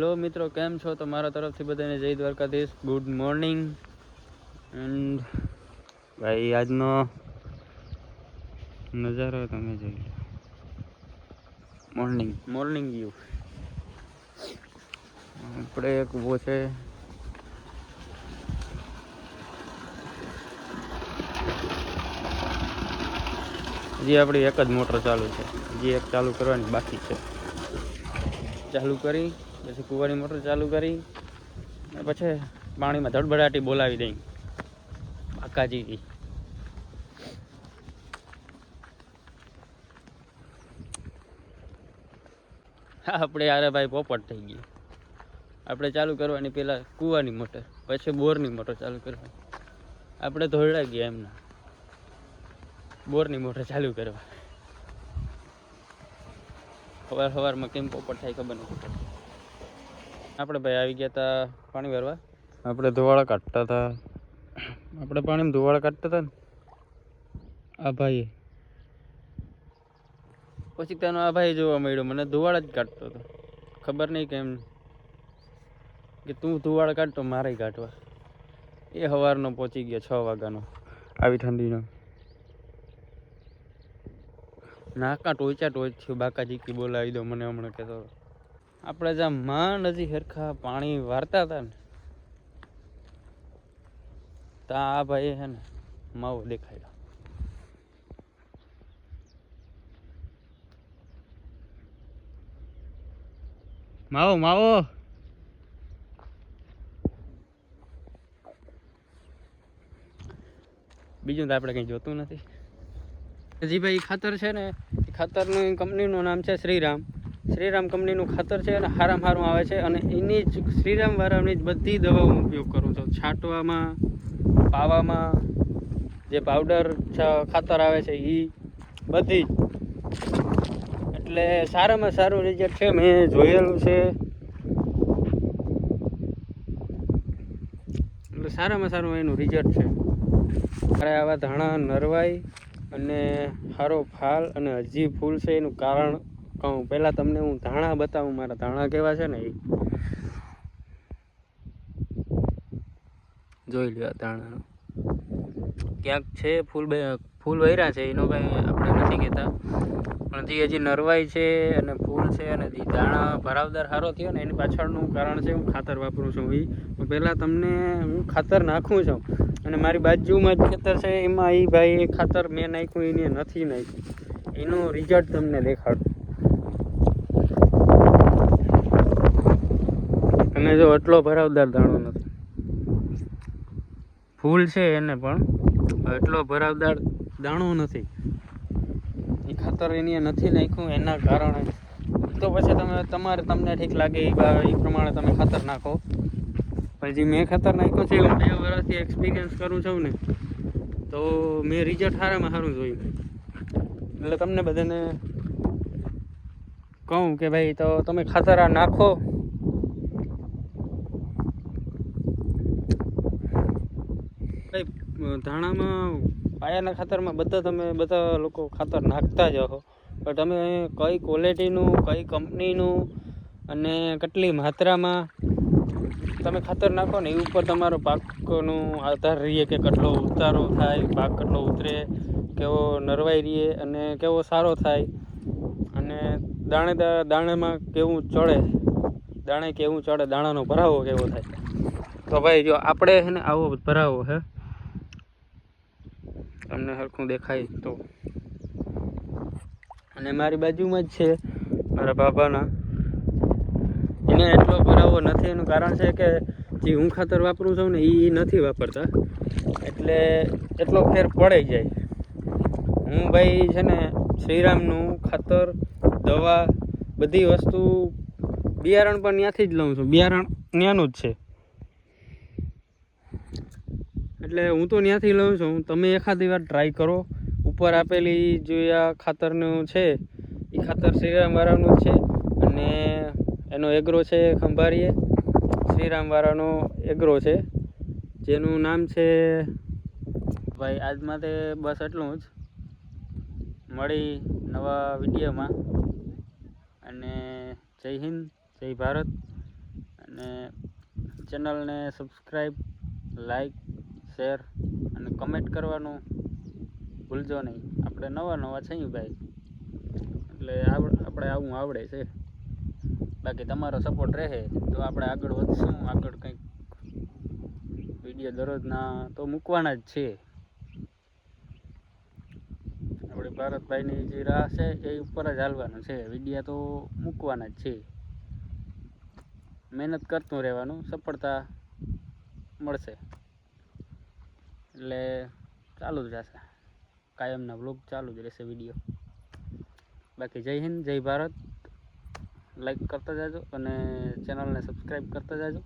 Hello મિત્રો, કેમ છો? તો મારા તરફથી બધાને જય દ્વારકાધીશ, ગુડ મોર્નિંગ. એન્ડ ભાઈ આજનો નજારો તમે જોઈ લો. Morning view. આપણે એક ઊભો છે હજી આપણી એક જ મોટર ચાલુ છે, હજી એક ચાલુ કરવાની બાકી છે. ચાલુ કરી પછી કૂવાની મોટર ચાલુ કરી અને પછી પાણીમાં ધડબડાટી બોલાવી દઈ કાકાજી. આપણે યાર ભાઈ પોપટ થઈ ગઈ. આપણે ચાલુ કરવાની પહેલાં કૂવાની મોટર, પછી બોરની મોટર ચાલુ કરવાની. આપણે ધોરડા ગયા એમના બોરની મોટર ચાલુ કરવા. સવારમાં કેમ પોપટ થાય ખબર નથી. આપણે ભાઈ આવી ગયા હતા પાણી ભરવા. આપણે ધોવાળા કાઢતા હતા. આપણે પાણીમાં ધોવાળા કાઢતા હતા ને આ ભાઈ, પછી તેનો આ ભાઈ જોવા મળ્યો, મને ધોવાળા જ કાઢતો હતો. ખબર નહીં કેમ કે તું ધોવાળા કાઢતો મારે કાઢવા. એ સવારનો પહોંચી ગયો 6 વાગ્યાનો, આવી ઠંડીનો. નાકા ટોચા ટોચ થયું. બાકાજી કી બોલાવી દો મને હમણાં કહેતો. આપણે જ્યાં માંડ હજી સરખા પાણી વારતા હતા ને, ત્યાં આ ભાઈ છે ને માવો દેખાયો. માવો બીજું તો આપણે કંઈ જોતું નથી. હજી ભાઈ ખાતર છે ને, એ ખાતરનું કંપનીનું નામ છે શ્રીરામ કંપનીનું ખાતર છે અને સારામાં સારું આવે છે. અને એની જ શ્રીરામ વાળાની જ બધી દવાઓનો ઉપયોગ કરું છું. છાંટવામાં, પાવામાં, જે પાવડર ખાતર આવે છે એ બધી. એટલે સારામાં સારું રિઝલ્ટ છે, મેં જોયેલું છે. એટલે સારામાં સારું એનું રિઝલ્ટ છે. મારે આવા ધાણા નરવાઈ અને સારો ફાલ અને હજી ફૂલ છે. એનું કારણ કહું પહેલાં તમને હું ધાણા બતાવું. મારા ધાણા કેવા છે ને એ જોઈ લ્યો. ધાણા ક્યાંક છે ફૂલ વૈરા છે, એનો કંઈ આપણે નથી કહેતા, પણ હજી નરવાઈ છે અને ફૂલ છે અને દાણા ભરાવદાર સારો થયો ને એની પાછળનું કારણ છે હું ખાતર વાપરું છું. એ પહેલાં તમને હું ખાતર નાખું છું અને મારી બાજુમાં જ ખેતર છે, એમાં એ ભાઈ ખાતર મેં નાખ્યું એને નથી નાખ્યું. એનું રિઝલ્ટ તમને દેખાડું. અને જો એટલો ભરાવદાર દાણો નથી. ફૂલ છે એને પણ એટલો ભરાવદાર દાણો નથી. એ ખાતર એની નથી નાખ્યું એના કારણે. તો પછી તમને ઠીક લાગે એ પ્રમાણે તમે ખાતર નાખો. પછી મેં ખાતર નાખ્યું છે, હું 2 વર્ષથી એક્સપિરિયન્સ કરું છું ને, તો મેં રિઝલ્ટ સારામાં સારું જોયું. એટલે તમને બધાને કહું કે ભાઈ તો તમે ખાતર આ નાખો. ભાઈ ધાણામાં પાયાના ખાતરમાં બધા લોકો ખાતર નાખતા જ હો, પણ તમે કઈ ક્વોલિટીનું, કઈ કંપનીનું અને કેટલી માત્રામાં તમે ખાતર નાખો ને એ ઉપર તમારો પાકનો આધાર રહીએ કે કેટલો ઉતારો થાય, પાક કેટલો ઉતરે, કેવો નરવાઈ રહીએ અને કેવો સારો થાય અને દાણેમાં કેવું ચડે, દાણાનો ભરાવો કેવો થાય. તો ભાઈ જો આપણે છે ને આવો ભરાવો છે, તમને સરખું દેખાય તો. અને મારી બાજુમાં જ છે મારા બાબાના, એને એટલો ભરાવો નથી. એનું કારણ છે કે જે હું ખાતર વાપરું છું ને એ નથી વાપરતા, એટલે એટલો ફેર પડી જાય. હું ભાઈ છે ને શ્રીરામનું ખાતર, દવા, બધી વસ્તુ, બિયારણ પણ ત્યાંથી જ લઉં છું. બિયારણ ત્યાંનું જ છે, એટલે હું તો ત્યાંથી લઉં છું. તમે એખાદી વાર ટ્રાય કરો. ઉપર આપેલી જે આ ખાતરનું છે એ ખાતર શ્રીરામ વાળાનું જ છે અને એનો એગ્રો છે ખંભાળીએ. શ્રીરામ વાળાનો એગ્રો છે, જેનું નામ છે ભાઈ. આજ માટે બસ એટલું જ. મળી નવા વિડીયોમાં અને જય હિન્દ, જય ભારત. ને ચેનલને સબસ્ક્રાઈબ, લાઈક, શેર અને કમેન્ટ કરવાનું ભૂલજો નહીં. આપણે નવા છીએ ભાઈ, એટલે આપણે આવું આવડે છે. બાકી તમારો સપોર્ટ રહે તો આપણે આગળ વધશું. આગળ કંઈક વિડીયો દરરોજના તો મૂકવાના જ છે. આપણે ભારતભાઈની જે રાહ છે એ ઉપર જ હાલવાનું છે. વિડીયો તો મૂકવાના જ છે. મહેનત કરતું રહેવાનું, સફળતા મળશે. એટલે ચાલુ જ રહેશે, કાયમના વ્લોગ ચાલુ જ રહેશે વિડીયો. બાકી જય હિન્દ, જય ભારત. લાઈક કરતા જાજો અને ચેનલને સબસ્ક્રાઈબ કરતા જાજો.